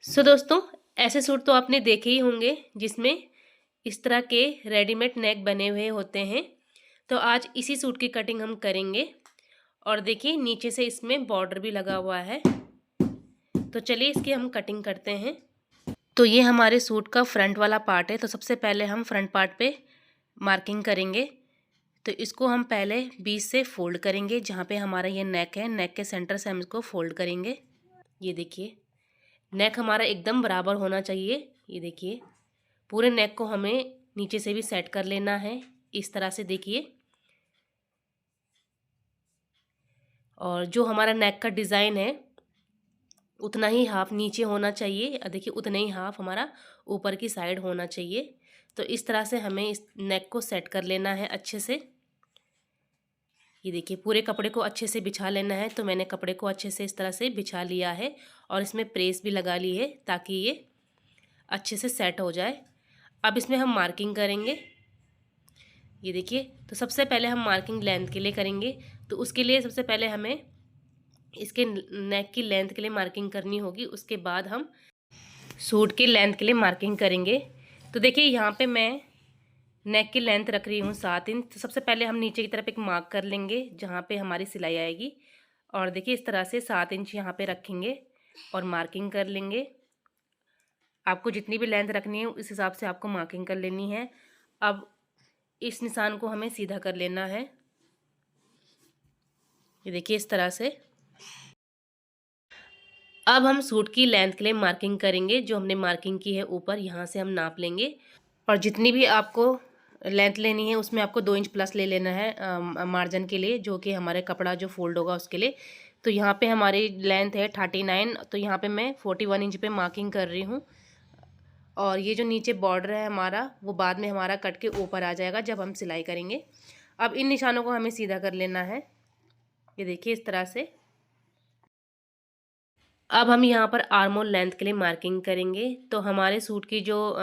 दोस्तों, ऐसे सूट तो आपने देखे ही होंगे जिसमें इस तरह के रेडीमेड नेक बने हुए होते हैं। तो आज इसी सूट की कटिंग हम करेंगे और देखिए नीचे से इसमें बॉर्डर भी लगा हुआ है। तो चलिए इसकी हम कटिंग करते हैं। तो ये हमारे सूट का फ्रंट वाला पार्ट है। तो सबसे पहले हम फ्रंट पार्ट पे मार्किंग करेंगे। तो इसको हम पहले बीच से फोल्ड करेंगे। जहाँ पे हमारा ये नेक है, नेक के सेंटर से हम इसको फोल्ड करेंगे। ये देखिए नेक हमारा एकदम बराबर होना चाहिए। ये देखिए पूरे नेक को हमें नीचे से भी सेट कर लेना है इस तरह से। देखिए और जो हमारा नेक का डिज़ाइन है उतना ही हाफ नीचे होना चाहिए। देखिए उतना ही हाफ हमारा ऊपर की साइड होना चाहिए। तो इस तरह से हमें इस नेक को सेट कर लेना है अच्छे से। ये देखिए पूरे कपड़े को अच्छे से बिछा लेना है। तो मैंने कपड़े को अच्छे से इस तरह से बिछा लिया है और इसमें प्रेस भी लगा ली है ताकि ये अच्छे से सेट हो जाए। अब इसमें हम मार्किंग करेंगे। ये देखिए तो सबसे पहले हम मार्किंग लेंथ के लिए करेंगे। तो उसके लिए सबसे पहले हमें इसके नेक की लेंथ के लिए मार्किंग करनी होगी। उसके बाद हम सूट की लेंथ के लिए मार्किंग करेंगे। तो देखिए यहाँ पे मैं नेक की लेंथ रख रही हूँ 7 इंच। तो सबसे पहले हम नीचे की तरफ एक मार्क कर लेंगे जहाँ पे हमारी सिलाई आएगी। और देखिए इस तरह से 7 इंच यहाँ पे रखेंगे और मार्किंग कर लेंगे। आपको जितनी भी लेंथ रखनी है उस हिसाब से आपको मार्किंग कर लेनी है। अब इस निशान को हमें सीधा कर लेना है। ये देखिए इस तरह से। अब हम सूट की लेंथ के लिए मार्किंग करेंगे। जो हमने मार्किंग की है ऊपर, यहाँ से हम नाप लेंगे और जितनी भी आपको लेंथ लेनी है उसमें आपको 2 इंच प्लस ले लेना है मार्जिन के लिए, जो कि हमारे कपड़ा जो फोल्ड होगा उसके लिए। तो यहाँ पे हमारी लेंथ है 39। तो यहाँ पे मैं 41 इंच पे मार्किंग कर रही हूँ। और ये जो नीचे बॉर्डर है हमारा वो बाद में हमारा कट के ऊपर आ जाएगा जब हम सिलाई करेंगे। अब इन निशानों को हमें सीधा कर लेना है। ये देखिए इस तरह से। अब हम यहाँ पर आर्म होल लेंथ के लिए मार्किंग करेंगे। तो हमारे सूट की जो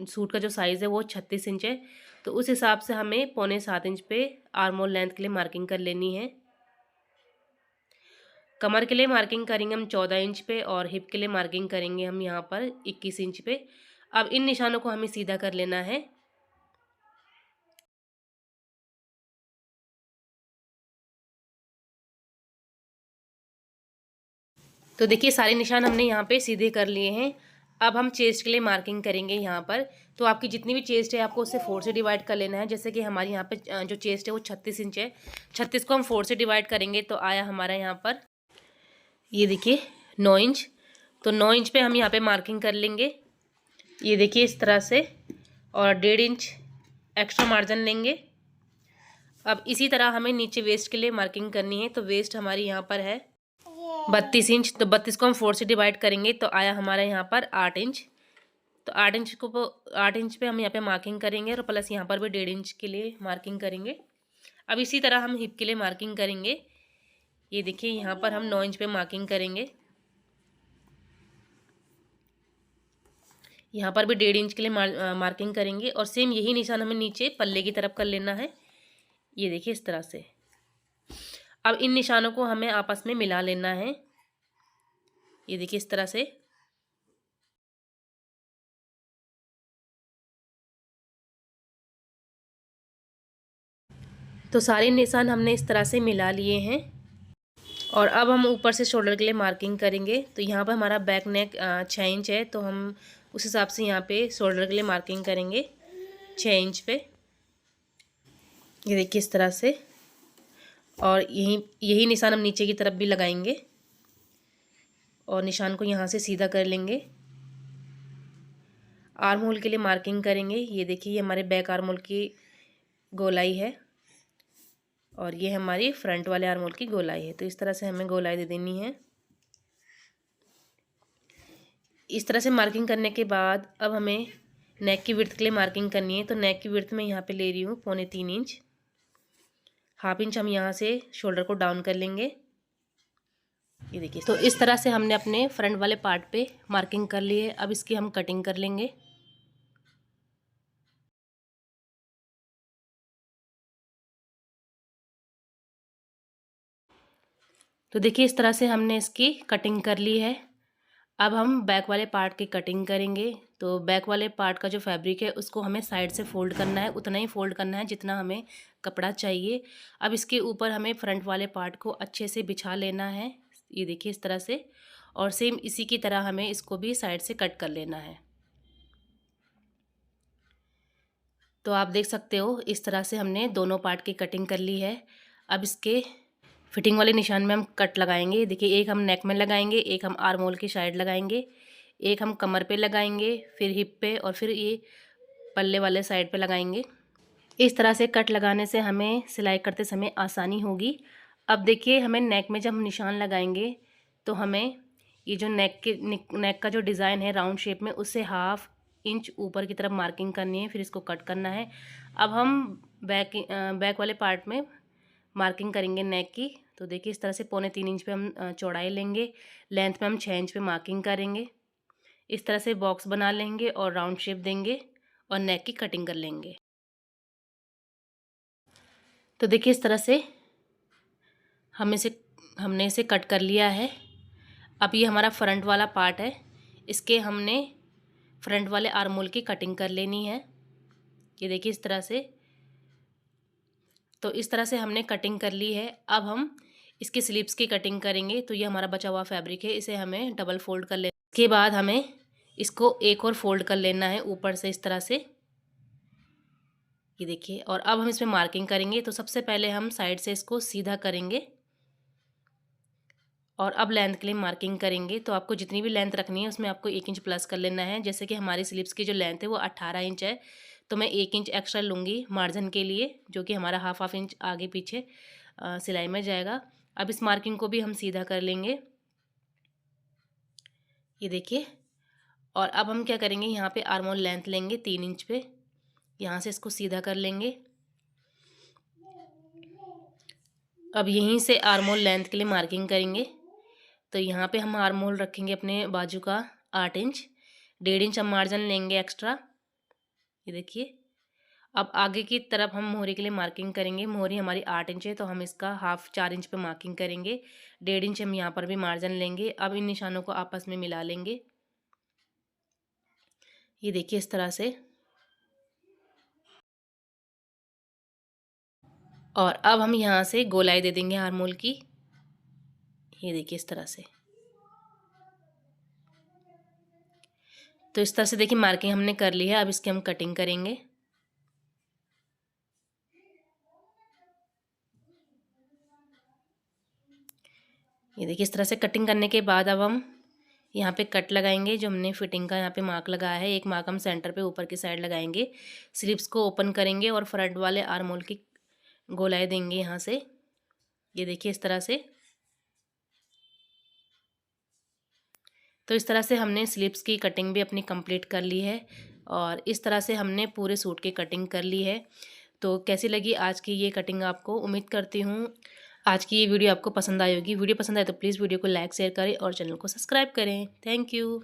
सूट का जो साइज़ है वो 36 इंच है। तो उस हिसाब से हमें 6.25 इंच पे आर्म होल लेंथ के लिए मार्किंग कर लेनी है। कमर के लिए मार्किंग करेंगे हम 14 इंच पे और हिप के लिए मार्किंग करेंगे हम यहाँ पर 21 इंच पे। अब इन निशानों को हमें सीधा कर लेना है। तो देखिए सारे निशान हमने यहाँ पे सीधे कर लिए हैं। अब हम चेस्ट के लिए मार्किंग करेंगे यहाँ पर। तो आपकी जितनी भी चेस्ट है आपको उससे 4 से डिवाइड कर लेना है। जैसे कि हमारी यहाँ पे जो चेस्ट है वो 36 इंच है। 36 को हम 4 से डिवाइड करेंगे तो आया हमारा यहाँ पर, ये देखिए 9 इंच। तो 9 इंच पे हम यहाँ पे मार्किंग कर लेंगे। ये देखिए इस तरह से। और 1.5 इंच एक्स्ट्रा मार्जिन लेंगे। अब इसी तरह हमें नीचे वेस्ट के लिए मार्किंग करनी है। तो वेस्ट हमारी यहाँ पर है 32 इंच। तो 32 को हम 4 से डिवाइड करेंगे तो आया हमारा यहाँ पर 8 इंच। तो 8 इंच पे हम यहाँ पे मार्किंग करेंगे और प्लस यहाँ पर भी 1.5 इंच के लिए मार्किंग करेंगे। अब इसी तरह हम हिप के लिए मार्किंग करेंगे। ये देखिए यहाँ पर हम 9 इंच पे मार्किंग करेंगे। यहाँ पर भी 1.5 इंच के लिए मार्किंग करेंगे और सेम यही निशान हमें नीचे पल्ले की तरफ कर लेना है। ये देखिए इस तरह से। अब इन निशानों को हमें आपस में मिला लेना है। ये देखिए इस तरह से। तो सारे निशान हमने इस तरह से मिला लिए हैं। और अब हम ऊपर से शोल्डर के लिए मार्किंग करेंगे। तो यहाँ पर हमारा बैक नेक 6 इंच है। तो हम उस हिसाब से यहाँ पे शोल्डर के लिए मार्किंग करेंगे 6 इंच पे। ये देखिए इस तरह से। और यही निशान हम नीचे की तरफ भी लगाएंगे और निशान को यहाँ से सीधा कर लेंगे। आर्म होल के लिए मार्किंग करेंगे। ये देखिए ये हमारे बैक आर्म होल की गोलाई है और ये हमारी फ्रंट वाले आर्म होल की गोलाई है। तो इस तरह से हमें गोलाई दे देनी है। इस तरह से मार्किंग करने के बाद अब हमें नेक की विड्थ के लिए मार्किंग करनी है। तो नेक की विड्थ में यहाँ पे ले रही हूँ 3.25 इंच। हाफ इंच हम यहाँ से शोल्डर को डाउन कर लेंगे। ये देखिए तो इस तरह से हमने अपने फ्रंट वाले पार्ट पे मार्किंग कर ली है। अब इसकी हम कटिंग कर लेंगे। तो देखिए इस तरह से हमने इसकी कटिंग कर ली है। अब हम बैक वाले पार्ट की कटिंग करेंगे। तो बैक वाले पार्ट का जो फैब्रिक है उसको हमें साइड से फ़ोल्ड करना है, उतना ही फ़ोल्ड करना है जितना हमें कपड़ा चाहिए। अब इसके ऊपर हमें फ्रंट वाले पार्ट को अच्छे से बिछा लेना है, ये देखिए इस तरह से। और सेम इसी की तरह हमें इसको भी साइड से कट कर लेना है। तो आप देख सकते हो इस तरह से हमने दोनों पार्ट की कटिंग कर ली है। अब इसके फिटिंग वाले निशान में हम कट लगाएंगे। देखिए एक हम नेक में लगाएंगे, एक हम आर्म होल की साइड लगाएंगे, एक हम कमर पे लगाएंगे, फिर हिप पे और फिर ये पल्ले वाले साइड पे लगाएंगे। इस तरह से कट लगाने से हमें सिलाई करते समय आसानी होगी। अब देखिए हमें नेक में जब हम निशान लगाएंगे तो हमें ये जो नेक का जो डिज़ाइन है राउंड शेप में, उससे 1/2 इंच ऊपर की तरफ मार्किंग करनी है, फिर इसको कट करना है। अब हम बैक वाले पार्ट में मार्किंग करेंगे नेक की। तो देखिए इस तरह से 3.25 इंच पे हम चौड़ाई लेंगे, लेंथ में हम 6 इंच पे मार्किंग करेंगे। इस तरह से बॉक्स बना लेंगे और राउंड शेप देंगे और नेक की कटिंग कर लेंगे। तो देखिए इस तरह से हमने इसे कट कर लिया है। अब ये हमारा फ्रंट वाला पार्ट है, इसके हमने फ्रंट वाले आर्म होल की कटिंग कर लेनी है। ये देखिए इस तरह से। तो इस तरह से हमने कटिंग कर ली है। अब हम इसकी स्लीव्स की कटिंग करेंगे। तो ये हमारा बचा हुआ फैब्रिक है, इसे हमें डबल फोल्ड कर लेना। इसके बाद हमें इसको एक और फोल्ड कर लेना है ऊपर से इस तरह से, ये देखिए। और अब हम इसमें मार्किंग करेंगे। तो सबसे पहले हम साइड से इसको सीधा करेंगे और अब लेंथ के लिए मार्किंग करेंगे। तो आपको जितनी भी लेंथ रखनी है उसमें आपको 1 इंच प्लस कर लेना है। जैसे कि हमारी स्लीव्स की जो लेंथ है वो 18 इंच है, तो मैं 1 इंच एक्स्ट्रा लूँगी मार्जिन के लिए, जो कि हमारा हाफ इंच आगे पीछे सिलाई में जाएगा। अब इस मार्किंग को भी हम सीधा कर लेंगे, ये देखिए। और अब हम क्या करेंगे, यहाँ पे आर्म होल लेंथ लेंगे 3 इंच पे, यहाँ से इसको सीधा कर लेंगे। अब यहीं से आर्म होल लेंथ के लिए मार्किंग करेंगे। तो यहाँ पे हम आर्म होल रखेंगे अपने बाजू का 8 इंच, 1.5 इंच हम मार्जिन लेंगे एक्स्ट्रा, ये देखिए। अब आगे की तरफ हम मोहरी के लिए मार्किंग करेंगे। मोहरी हमारी 8 इंच है, तो हम इसका हाफ 4 इंच पे मार्किंग करेंगे। 1.5 इंच हम यहाँ पर भी मार्जिन लेंगे। अब इन निशानों को आपस में मिला लेंगे, ये देखिए इस तरह से। और अब हम यहाँ से गोलाई दे देंगे आर्म होल की, ये देखिए इस तरह से। तो इस तरह से देखिए मार्किंग हमने कर ली है। अब इसकी हम कटिंग करेंगे। ये देखिए इस तरह से कटिंग करने के बाद अब हम यहाँ पे कट लगाएंगे। जो हमने फिटिंग का यहाँ पे मार्क लगाया है, एक मार्क हम सेंटर पे ऊपर की साइड लगाएंगे। स्लीव्स को ओपन करेंगे और फ्रंट वाले आर्म होल की गोलाई देंगे यहाँ से, ये देखिए इस तरह से। तो इस तरह से हमने स्लीव्स की कटिंग भी अपनी कंप्लीट कर ली है और इस तरह से हमने पूरे सूट की कटिंग कर ली है। तो कैसी लगी आज की ये कटिंग आपको? उम्मीद करती हूँ आज की ये वीडियो आपको पसंद आई होगी। वीडियो पसंद आए तो प्लीज़ वीडियो को लाइक शेयर करें और चैनल को सब्सक्राइब करें। Thank you.